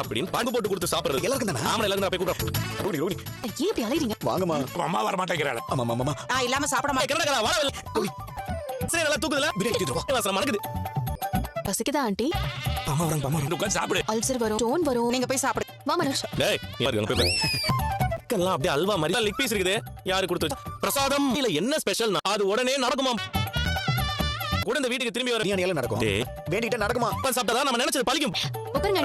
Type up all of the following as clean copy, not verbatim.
அப்படின்னு பங்கு போட்டு கொடுத்து சாப்பிடுறது எல்லாருக்கும் தானே? ஆமா எல்லாரும் போய் கூப்பிடுறோம். ரோடி ரோடி ஏன் இப்படி அலையறீங்க? வாங்கம்மா. அம்மா வர மாட்டேங்கிறாள். ஆமா ஆமா. நான் இல்லாம சாப்பிட மாட்டேன். கரடா வா ரோடி சரி நல்லா தூக்குதுல பிரியாணி எடுத்துட்டு வா. வாசம் மணக்குது. பசிக்குதா ஆண்டி? பாமா வராங்க. உட்கார்ந்து சாப்பிடு. அல்சர் வரும், ஸ்டோன் வரும். நீங்க போய் சாப்பிடு. வா மனோஜ். டேய் நீ பாருங்க போய் கல்லாம் அப்படியே அல்வா மாதிரி லெக் பீஸ் இருக்குது. யாரு கொடுத்து பிரசாதம் இல்ல என்ன ஸ்பெஷல் அது உடனே நடக்குமா? கூட இந்த வீட்டுக்கு திரும்பி வர பிரியாணி எல்லாம் நடக்கும். டேய் வேண்டிட்டு நடக்குமா? சாப்பிட்டா நம்ம நினைச்சது பழிக்கும். உட்காருங்க.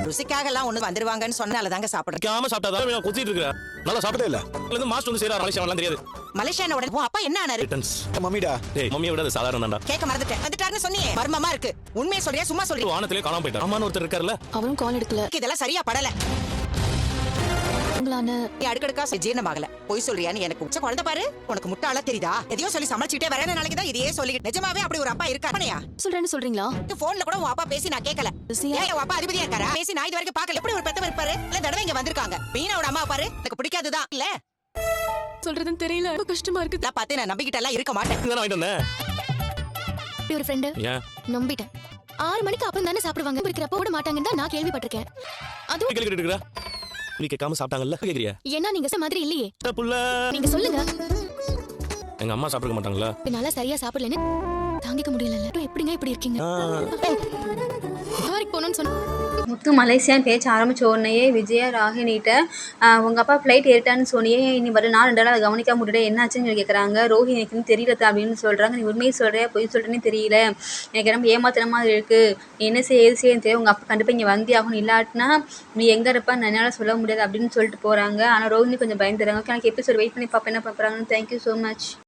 ருசிக்காக எல்லாம் ஒண்ணு வந்துருவாங்கன்னு சொன்னால தாங்க சாப்பிடுறேன். வைக்காம சாப்பிட்டாதான் கொத்திட்டு இருக்கிற. நல்லா சாப்பிட்டே இல்ல. இருந்து மாஸ்டர் வந்து செய்யறாரு மலேசியாவெல்லாம் தெரியாது. மலேசியான உடனே உன் அப்பா என்ன ஆனாரு? ரிட்டர்ன்ஸ். மம்மிடா. டேய் மம்மியை விட அது சாதாரண தான்டா. கேட்க மறந்துட்டேன். வந்துட்டாருன்னு சொன்னியே. மர்மமா இருக்கு. உண்மையை சொல்றியா சும்மா சொல்றியா? வானத்திலே காணாம போயிட்டான். அம்மான்னு ஒருத்தர் இருக்காருல்ல. அவரும் கால் எடுக்கல. இதெல்லாம் சரியா படல. உங்களான நீ அடுக்கடுக்கா ஜீரணமாகல. பொய் சொல்றியான்னு எனக்கு உச்ச குழந்தை பாரு. உனக்கு முட்டாளா தெரியுதா? எதையோ சொல்லி சமாளிச்சுட்டே வரேன்னு நாளைக்கு தான் இதையே சொல்லி நிஜமாவே அப்படி ஒரு அப்பா இருக்கானயா? சொல்றேன்னு சொல்றீங்களா? போன்ல கூட உன் அப்பா பேசி நான் கேட்கல. பிஸியா? ஏன் உன் அப்பா அதிபதியா இருக்காரா? பேசி நான் இது வரைக்கும் பார்க்கல. எப்படி ஒரு பெத்தவர் இருப்பாரு? இல்ல தடவை இங்க வந்திருக்காங்க. மீனாவோட அம்மா பாரு. எனக்கு பிடிக்காதுதான் இல்ல. சொல்றதுன்னு தெரியல. ரொம்ப கஷ்டமா இருக்கு. நான் பார்த்து நான் நம்பிக்கிட்ட எல்லாம் இருக்க மாட்டேன். இங்க வாங்கிட்டு வந்தேன். இப்படி ஒரு ஃப்ரெண்ட் ஏன் நம்பிட்டேன். 6 மணிக்கு அப்புறம் தானே சாப்பிடுவாங்க. இருக்கிறப்ப கூட மாட்டாங்கன்னு தான் நான் கேள்விப்பட்டிருக்கேன். அதுவும் கேள்வி கேட்டுக்கிறா? நீ கேட்காம சாப்பிட்டாங்கல்ல கேக்குறியா? ஏன்னா நீங்க சொன்ன மாதிரி இல்லையே. புள்ள நீங்க சொல்லுங்க. எங்க அம்மா சாப்பிட மாட்டாங்களா? என்னால சரியா சாப்பிடலன்னு தாங்கிக்க முடியல. எப்படிங்க இப்படி இருக்கீங்க? வரைக்கும் போகணும்னு சொன்ன முத்து மலேசியான்னு பேச்ச ஆரம்பிச்ச உடனேயே விஜயா ராகினிட்ட உங்கள் அப்பா ஃப்ளைட் ஏறிட்டான்னு சொன்னியே இனி வர நான் 2 நாள் அதை கவனிக்க முடியல என்னாச்சுன்னு சொல்லி கேட்குறாங்க. ரோஹிணிக்கு தெரியலதா அப்படின்னு சொல்கிறாங்க. நீ உண்மையை சொல்கிறியா பொய் சொல்கிறேன்னு தெரியல, எனக்கு ரொம்ப ஏமாத்துற மாதிரி இருக்குது, நீ என்ன செய்ய ஏது செய்யன்னு தெரியும், உங்கள் அப்பா கண்டிப்பாக இங்கே வந்தே ஆகணும், இல்லாட்டினா நீ எங்கே இருப்பா என்னால் சொல்ல முடியாது அப்படின்னு சொல்லிட்டு போகிறாங்க. ஆனால் ரோஹிணி கொஞ்சம் பயந்துறாங்க. எனக்கு எபிசோட் வெயிட் பண்ணி பார்ப்பேன் என்ன பார்க்குறாங்கன்னு. Thank you so much.